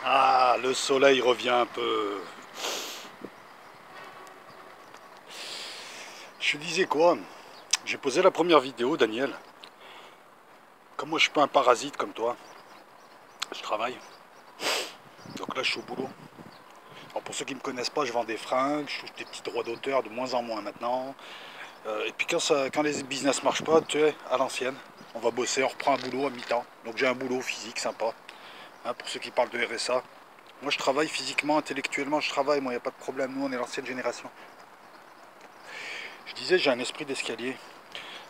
Ah, le soleil revient un peu. Je disais quoi? J'ai posé la première vidéo, Daniel. Comme moi, je suis pas un parasite comme toi. Je travaille. Donc là, je suis au boulot. Alors pour ceux qui me connaissent pas, je vends des fringues, je touche des petits droits d'auteur de moins en moins maintenant. Et puis quand les business marchent pas, tu sais, à l'ancienne, on va bosser, on reprend un boulot à mi-temps. Donc j'ai un boulot physique sympa. Hein, pour ceux qui parlent de RSA. Moi, je travaille physiquement, intellectuellement, je travaille. Moi, il n'y a pas de problème. Nous, on est l'ancienne génération. Je disais, j'ai un esprit d'escalier.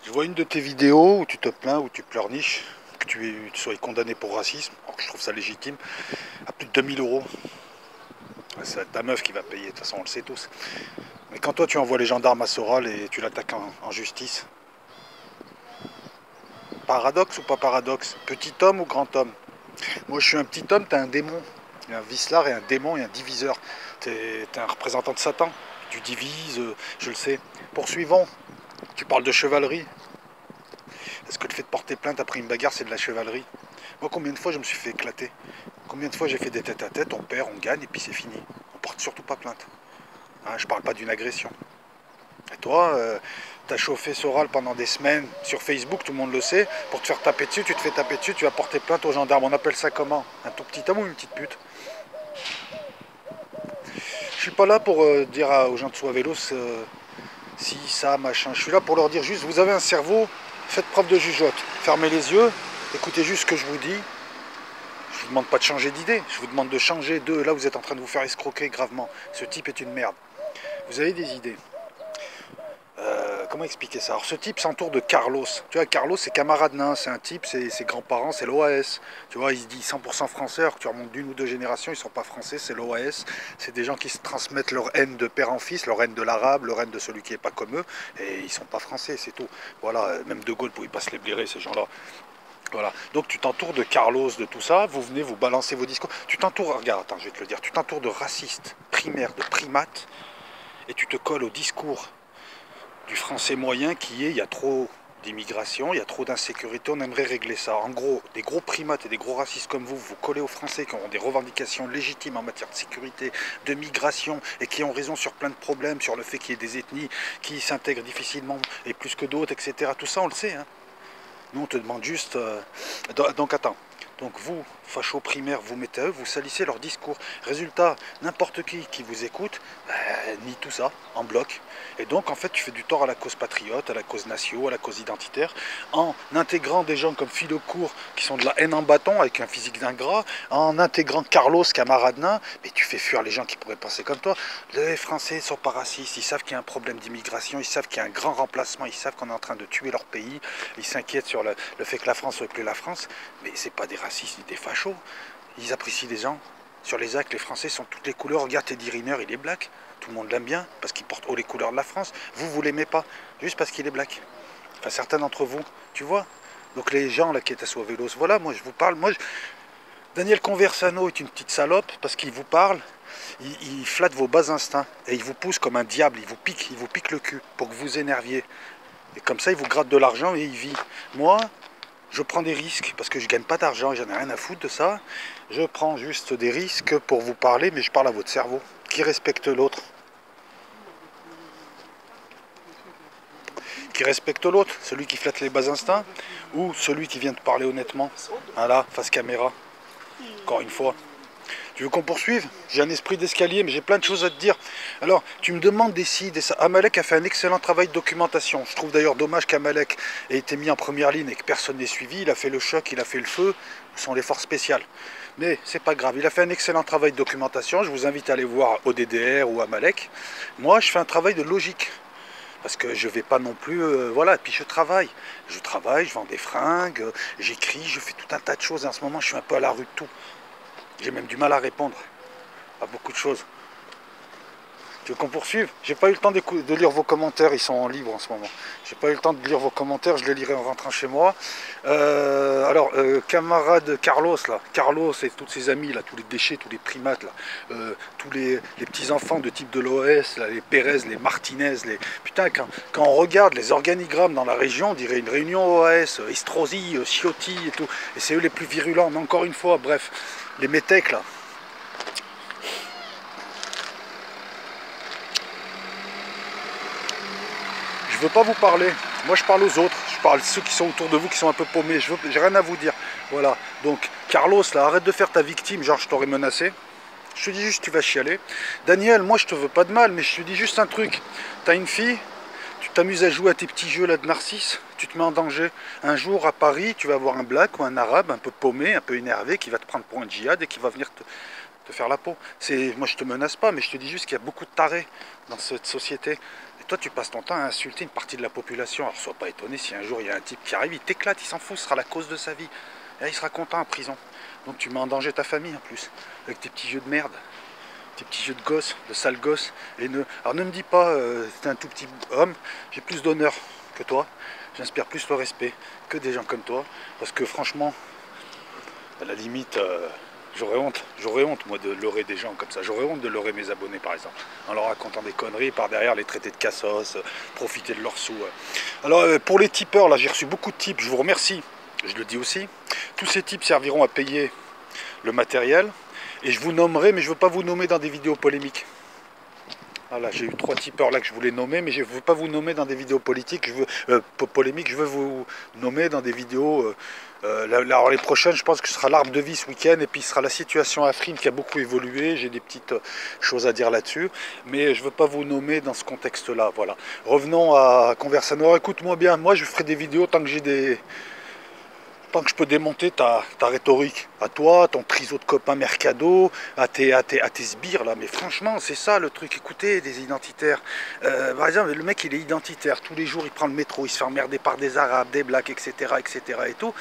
Je vois une de tes vidéos où tu te plains, où tu pleurniches, que tu sois condamné pour racisme, alors que je trouve ça légitime, à plus de 2000 euros. C'est ta meuf qui va payer, de toute façon on le sait tous. Mais quand toi tu envoies les gendarmes à Soral et tu l'attaques en justice, paradoxe ou pas paradoxe? Petit homme ou grand homme? Moi je suis un petit homme, t'es un démon. Il y a un vicelard et un démon et un diviseur. T'es un représentant de Satan. Tu divises, je le sais. Poursuivons. Tu parles de chevalerie. Est-ce que le fait de porter plainte après une bagarre, c'est de la chevalerie? Moi, combien de fois je me suis fait éclater? Combien de fois j'ai fait des tête à tête, on perd, on gagne, et puis c'est fini. On porte surtout pas plainte. Hein, je parle pas d'une agression. Et toi, t'as chauffé Soral pendant des semaines sur Facebook, tout le monde le sait, pour te faire taper dessus, tu te fais taper dessus, tu vas porter plainte aux gendarmes. On appelle ça comment? Un tout petit homme ou une petite pute? Je suis pas là pour dire aux gens de Soavelos si, ça, machin. Je suis là pour leur dire juste, vous avez un cerveau, faites preuve de jugeote. Fermez les yeux, écoutez juste ce que je vous dis. Je vous demande pas de changer d'idée, je vous demande de changer de... Là, vous êtes en train de vous faire escroquer gravement. Ce type est une merde. Vous avez des idées. Comment expliquer ça? Alors, ce type s'entoure de Carlos. Tu vois, Carlos, c'est camarade nain, c'est un type, ses grands-parents, c'est l'OAS. Tu vois, il se dit 100% français, alors que tu remontes d'une ou deux générations, ils sont pas français, c'est l'OAS. C'est des gens qui se transmettent leur haine de père en fils, leur haine de l'arabe, leur haine de celui qui est pas comme eux, et ils sont pas français, c'est tout. Voilà, même De Gaulle pouvait pas se les blairer, ces gens-là. Voilà. Donc tu t'entoures de Carlos, de tout ça, vous venez vous balancer vos discours. Tu t'entoures, regarde, attends, je vais te le dire, tu t'entoures de racistes, primaires, de primates, et tu te colles au discours du français moyen qui est, il y a trop d'immigration, il y a trop d'insécurité, on aimerait régler ça. En gros, des gros primates et des gros racistes comme vous collez aux Français qui ont des revendications légitimes en matière de sécurité, de migration, et qui ont raison sur plein de problèmes, sur le fait qu'il y ait des ethnies qui s'intègrent difficilement et plus que d'autres, etc. Tout ça, on le sait, hein. Nous, on te demande juste... donc, attends. Donc, vous, fachos primaires, vous mettez à eux, vous salissez leur discours. Résultat, n'importe qui vous écoute, nie tout ça, en bloc. Et donc, en fait, tu fais du tort à la cause patriote, à la cause nation, à la cause identitaire, en intégrant des gens comme Philocourt, qui sont de la haine en bâton, avec un physique d'ingrat, en intégrant Carlos, camarade nain, mais tu fais fuir les gens qui pourraient penser comme toi. Les Français ne sont pas racistes, ils savent qu'il y a un problème d'immigration, ils savent qu'il y a un grand remplacement, ils savent qu'on est en train de tuer leur pays, ils s'inquiètent sur le fait que la France soit plus la France, mais c'est pas des racistes ni des fachos. Ils apprécient les gens. Sur les actes, les Français sont toutes les couleurs. Regarde Teddy Riner, il est black. Tout le monde l'aime bien parce qu'il porte haut les couleurs de la France. Vous, vous l'aimez pas, juste parce qu'il est black. Enfin, certains d'entre vous, tu vois. Donc les gens là qui étaient à Vélos, voilà, moi je vous parle. Daniel Conversano est une petite salope parce qu'il vous parle, il flatte vos bas instincts et il vous pousse comme un diable, il vous pique le cul pour que vous énerviez. Et comme ça, il vous gratte de l'argent et il vit. Moi, je prends des risques parce que je gagne pas d'argent, j'en ai rien à foutre de ça. Je prends juste des risques pour vous parler, mais je parle à votre cerveau qui respecte l'autre. Qui respecte l'autre, celui qui flatte les bas instincts ou celui qui vient de parler honnêtement. Voilà, face caméra. Encore une fois. Tu veux qu'on poursuive? J'ai un esprit d'escalier, mais j'ai plein de choses à te dire. Alors, tu me demandes des ci, des ça. Amalek a fait un excellent travail de documentation. Je trouve d'ailleurs dommage qu'Amalek ait été mis en première ligne et que personne n'ait suivi. Il a fait le choc, il a fait le feu. Ce sont les forces spéciales. Mais c'est pas grave. Il a fait un excellent travail de documentation. Je vous invite à aller voir ODDR ou Amalek. Moi, je fais un travail de logique. Parce que je vais pas non plus... voilà, et puis je travaille. Je travaille, je vends des fringues, j'écris, je fais tout un tas de choses. Et en ce moment, je suis un peu à la rue de tout. J'ai même du mal à répondre à beaucoup de choses. Tu veux qu'on poursuive? J'ai pas eu le temps de lire vos commentaires, ils sont en libre en ce moment. J'ai pas eu le temps de lire vos commentaires, je les lirai en rentrant chez moi. Camarade Carlos, là, Carlos et tous ses amis, là, tous les déchets, tous les primates, là, tous les petits-enfants de type de l'OS, les Pérez, les Martinez, les... Putain, quand on regarde les organigrammes dans la région, on dirait une réunion OAS, Estrosi, Ciotti et tout, et c'est eux les plus virulents, mais encore une fois, bref, les métèques, là. veux pas vous parler. Moi, je parle aux autres. Je parle à ceux qui sont autour de vous, qui sont un peu paumés. J'ai rien à vous dire. Voilà. Donc, Carlos, là, arrête de faire ta victime. Genre, je t'aurais menacé. Je te dis juste, tu vas chialer. Daniel, moi, je te veux pas de mal, mais je te dis juste un truc. T'as une fille, tu t'amuses à jouer à tes petits jeux là de narcisse, tu te mets en danger. Un jour, à Paris, tu vas avoir un black ou un arabe un peu paumé, un peu énervé, qui va te prendre pour un djihad et qui va venir te faire la peau. Moi, je te menace pas, mais je te dis juste qu'il y a beaucoup de tarés dans cette société. Et toi, tu passes ton temps à insulter une partie de la population. Alors, sois pas étonné si un jour, il y a un type qui arrive, il t'éclate, il s'en fout, ce sera la cause de sa vie. Et là, il sera content en prison. Donc, tu mets en danger ta famille, en plus, avec tes petits jeux de merde. Tes petits jeux de gosse, de sale gosse. Alors, ne me dis pas, t'es un tout petit homme, j'ai plus d'honneur que toi. J'inspire plus le respect que des gens comme toi. Parce que, franchement, à la limite... j'aurais honte moi de leurrer des gens comme ça, j'aurais honte de leurrer mes abonnés par exemple, en leur racontant des conneries, par derrière les traiter de cassos, profiter de leurs sous. Alors pour les tipeurs, là j'ai reçu beaucoup de tips, je vous remercie, je le dis aussi, tous ces tips serviront à payer le matériel, et je vous nommerai, mais je ne veux pas vous nommer dans des vidéos polémiques. Voilà, j'ai eu 3 tipeurs là que je voulais nommer, mais je ne veux pas vous nommer dans des vidéos politiques, polémiques, je veux vous nommer dans des vidéos... alors les prochaines, je pense que ce sera l'arbre de vie ce week-end, et puis ce sera la situation à Afrine qui a beaucoup évolué, j'ai des petites choses à dire là-dessus, mais je ne veux pas vous nommer dans ce contexte-là, voilà. Revenons à Conversano, écoute-moi bien, moi je ferai des vidéos tant que tant que je peux démonter ta rhétorique, à toi, ton triseau de copains Mercado, à tes sbires là, mais franchement c'est ça le truc, écoutez des identitaires, par exemple le mec il est identitaire, tous les jours il prend le métro, il se fait emmerder par des arabes, des blacks, etc. et tout,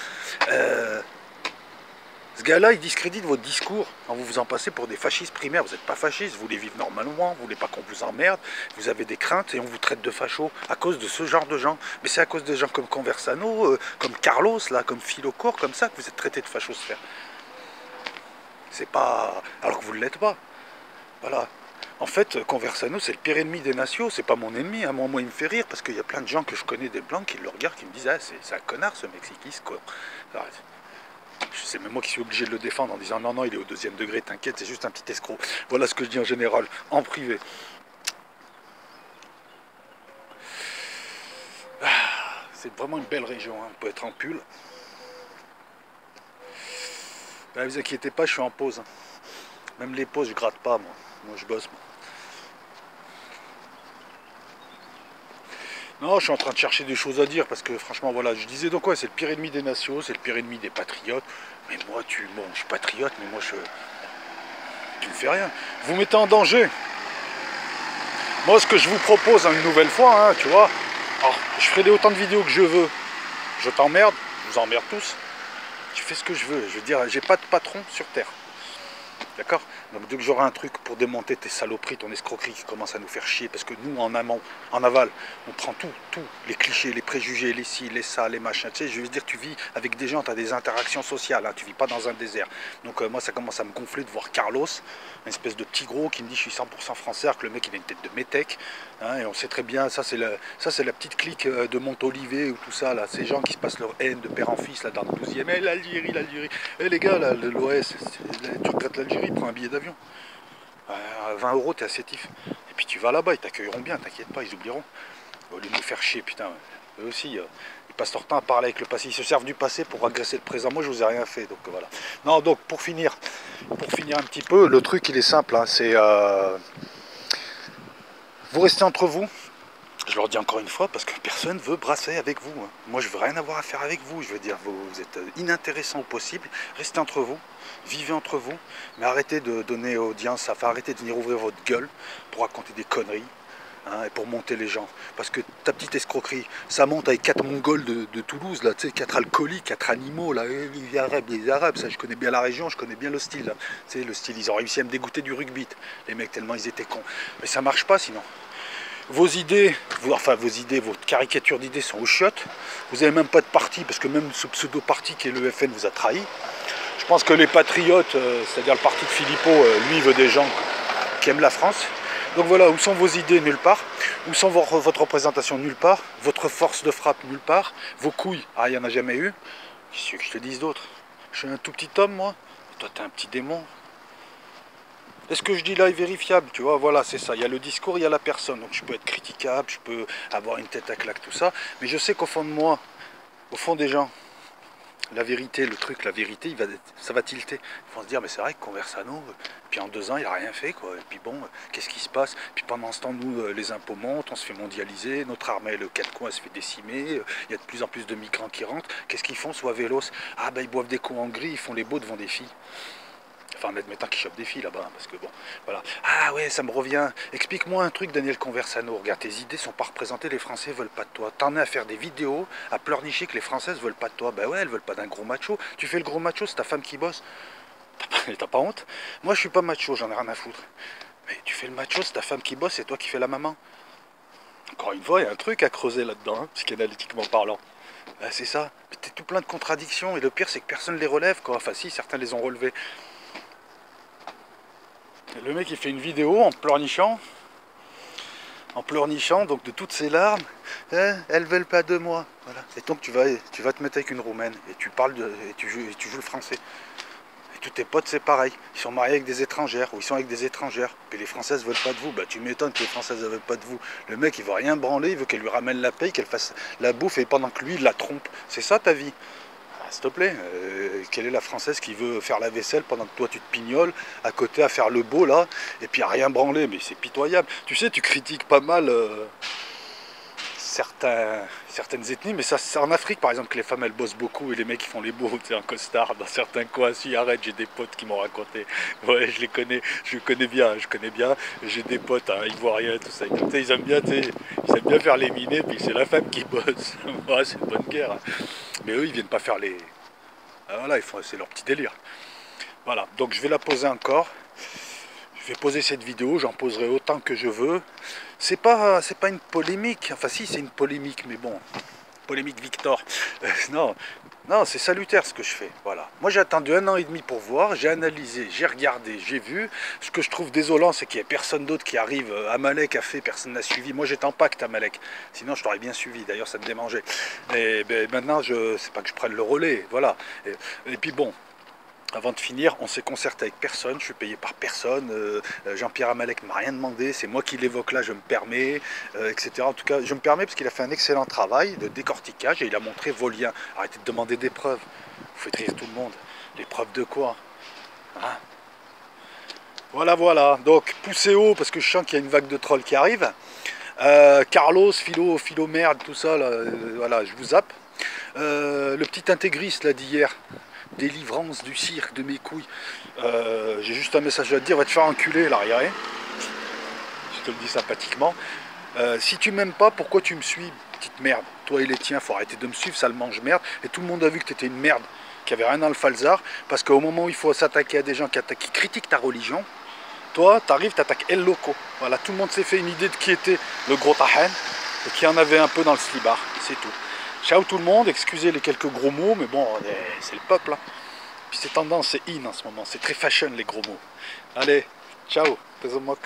ce gars-là, il discrédite votre discours en vous en passez pour des fascistes primaires. Vous n'êtes pas fascistes, vous voulez vivre normalement, vous voulez pas qu'on vous emmerde, vous avez des craintes et on vous traite de fachos à cause de ce genre de gens. Mais c'est à cause des gens comme Conversano, comme Carlos, là, comme Philocourt, comme ça que vous êtes traités de fachosphère. C'est pas... alors que vous ne l'êtes pas. Voilà. En fait, Conversano, c'est le pire ennemi des nations, c'est pas mon ennemi. Hein. Moi, il me fait rire parce qu'il y a plein de gens que je connais, des blancs, qui le regardent, qui me disent « Ah, c'est un connard ce mec, c'est qui ce con ?» C'est même moi qui suis obligé de le défendre en disant non, non, il est au 2e degré, t'inquiète, c'est juste un petit escroc. Voilà ce que je dis en général, en privé. C'est vraiment une belle région, hein. On peut être en pull. Ne vous inquiétez pas, je suis en pause. Hein. Même les pauses, je gratte pas, moi. Moi, je bosse, moi. Non, je suis en train de chercher des choses à dire parce que franchement, voilà, je disais donc ouais, c'est le pire ennemi des nations, c'est le pire ennemi des patriotes. Mais moi, bon, je suis patriote, mais moi, tu me fais rien. Vous mettez en danger. Moi, ce que je vous propose une nouvelle fois, hein, tu vois, alors, je ferai autant de vidéos que je veux. Je t'emmerde, je vous emmerde tous. Tu fais ce que je veux. Je veux dire, j'ai pas de patron sur Terre. D'accord? Donc dès que j'aurai un truc pour démonter tes saloperies, ton escroquerie qui commence à nous faire chier, parce que nous, en amont, en aval, on prend tout, les clichés, les préjugés, les ci, les ça, les machins, tu sais, je veux dire, tu vis avec des gens, tu as des interactions sociales, hein, tu vis pas dans un désert. Donc moi, ça commence à me gonfler de voir Carlos, une espèce de petit gros qui me dit je suis 100% français, alors que le mec, il a une tête de métèque, hein, et on sait très bien, ça c'est la petite clique de Montolivet, ou tout ça, là, ces gens qui se passent leur haine de père en fils, là, dans le 12e, hey, l'Algérie, les gars, là, l'OS, tu regrettes l'Algérie, prends un billet d'avion. 20 €, t'es assez tif. Et puis tu vas là-bas, ils t'accueilleront bien, t'inquiète pas, ils oublieront. Au lieu de nous faire chier, putain. Eux aussi, ils passent leur temps à parler avec le passé. Ils se servent du passé pour agresser le présent. Moi, je vous ai rien fait, donc voilà. Non, donc pour finir un petit peu, le truc, il est simple. Hein, c'est... vous restez entre vous. Je leur dis encore une fois, parce que personne veut brasser avec vous. Hein. Moi, je veux rien avoir à faire avec vous. Je veux dire, vous êtes inintéressants au possible. Restez entre vous, vivez entre vous, mais arrêtez de donner audience, enfin, arrêtez de venir ouvrir votre gueule pour raconter des conneries, hein, et pour monter les gens. Parce que ta petite escroquerie, ça monte avec 4 Mongols de Toulouse, là, tu sais, 4 alcooliques, 4 animaux, là, les Arabes, ça, je connais bien la région, je connais bien le style, là. Tu sais, le style, ils ont réussi à me dégoûter du rugby, les mecs, tellement ils étaient cons. Mais ça marche pas sinon. Vos idées, votre caricature d'idées sont aux chiottes. Vous n'avez même pas de parti, parce que même ce pseudo-parti qui est le FN vous a trahi. Je pense que les patriotes, c'est-à-dire le parti de Philippot, lui, il veut des gens qui aiment la France. Donc voilà, où sont vos idées? Nulle part. Où sont votre représentation? Nulle part. Votre force de frappe? Nulle part. Vos couilles? Ah, il n'y en a jamais eu. Qu'est-ce que je te dise d'autre? Je suis un tout petit homme, moi. Toi, t'es un petit démon. Est-ce que je dis là est vérifiable? Tu vois, voilà, c'est ça. Il y a le discours, il y a la personne. Donc je peux être critiquable, je peux avoir une tête à claque, tout ça. Mais je sais qu'au fond de moi, au fond des gens, la vérité, le truc, la vérité, ça va tilter. Ils vont se dire, mais c'est vrai que Conversano, puis en 2 ans, il n'a rien fait, quoi. Et puis bon, qu'est-ce qui se passe? Puis pendant ce temps, nous, les impôts montent, on se fait mondialiser, notre armée, le 4 coins, se fait décimer, il y a de plus en plus de migrants qui rentrent. Qu'est-ce qu'ils font? Soit vélos, ah ben ils boivent des coups en gris, ils font les beaux devant des filles. Enfin, en admettant qu'ils chopent des filles là-bas, hein, parce que bon, voilà. Ah ouais, ça me revient. Explique-moi un truc, Daniel Conversano. Regarde, tes idées sont pas représentées, les Français veulent pas de toi. T'en es à faire des vidéos, à pleurnicher que les Françaises veulent pas de toi. Ben ouais, elles veulent pas d'un gros macho. Tu fais le gros macho, c'est ta femme qui bosse. T'as pas honte? Moi, je suis pas macho, j'en ai rien à foutre. Mais tu fais le macho, c'est ta femme qui bosse, c'est toi qui fais la maman. Encore une fois, il y a un truc à creuser là-dedans, hein, psychanalytiquement parlant. Ben, c'est ça. T'es tout plein de contradictions, et le pire, c'est que personne les relève, quoi. Enfin, si, certains les ont relevés. Le mec il fait une vidéo en pleurnichant donc de toutes ses larmes. Elles veulent pas de moi. Voilà. Et donc tu vas te mettre avec une roumaine et tu parles et tu joues le français. Et tous tes potes c'est pareil. Ils sont mariés avec des étrangères ou ils sont avec des étrangères. Puis les Françaises veulent pas de vous. Bah tu m'étonnes que les Françaises ne veulent pas de vous. Le mec il veut rien branler, il veut qu'elle lui ramène la paye, qu'elle fasse la bouffe et pendant que lui il la trompe. C'est ça ta vie. S'il te plaît, quelle est la Française qui veut faire la vaisselle pendant que toi tu te pignoles à côté à faire le beau là, et puis à rien branler, mais c'est pitoyable. Tu sais, tu critiques pas mal certaines ethnies, mais ça c'est en Afrique par exemple que les femmes elles bossent beaucoup et les mecs ils font les beaux, tu sais, en costard dans certains coins. Si arrête, j'ai des potes qui m'ont raconté, ouais je les connais, je connais bien, j'ai des potes hein, ivoiriens, tout ça, tu sais, ils aiment bien, tu sais, ils aiment bien faire les minés, puis c'est la femme qui bosse. Ouais, c'est une bonne guerre, hein. Mais eux ils viennent pas faire les... Ah, voilà, c'est leur petit délire. Voilà, donc je vais la poser encore. Je vais poser cette vidéo, j'en poserai autant que je veux. C'est pas une polémique, enfin si c'est une polémique, mais bon, polémique Victor. Non, non, c'est salutaire ce que je fais, voilà. Moi j'ai attendu 1 an et demi pour voir, j'ai analysé, j'ai regardé, j'ai vu. Ce que je trouve désolant, c'est qu'il n'y a personne d'autre qui arrive. Amalek a fait, personne n'a suivi. Moi j'étais en pacte Amalek, sinon je t'aurais bien suivi, d'ailleurs ça me démangeait. Et ben, maintenant, c'est pas que je prenne le relais, voilà. Et puis bon, avant de finir, on s'est concerté avec personne, je suis payé par personne, Jean-Pierre Amalek ne m'a rien demandé, c'est moi qui l'évoque là, je me permets, etc. En tout cas, je me permets parce qu'il a fait un excellent travail de décortiquage et il a montré vos liens. Arrêtez de demander des preuves, vous faites rire tout le monde. Les preuves de quoi, hein? Voilà, voilà, donc poussez haut parce que je sens qu'il y a une vague de trolls qui arrive. Carlos, Philo merde, tout ça, là, voilà, je vous zappe. Le petit intégriste là d'hier, délivrance du cirque de mes couilles. J'ai juste un message à te dire, va te faire enculer l'arrière. Je te le dis sympathiquement. Si tu m'aimes pas, pourquoi tu me suis, petite merde? Toi et les tiens, faut arrêter de me suivre, ça le mange merde. Et tout le monde a vu que tu étais une merde, qu'il n'y avait rien dans le falzar. Parce qu'au moment où il faut s'attaquer à des gens qui critiquent ta religion, toi, t'arrives, t'attaques El Loco. Voilà, tout le monde s'est fait une idée de qui était le gros Tahen et qui en avait un peu dans le slibard, c'est tout. Ciao tout le monde, excusez les quelques gros mots, mais bon, c'est le peuple. Hein. Puis c'est tendance, c'est in en ce moment, c'est très fashion les gros mots. Allez, ciao, Pesomok.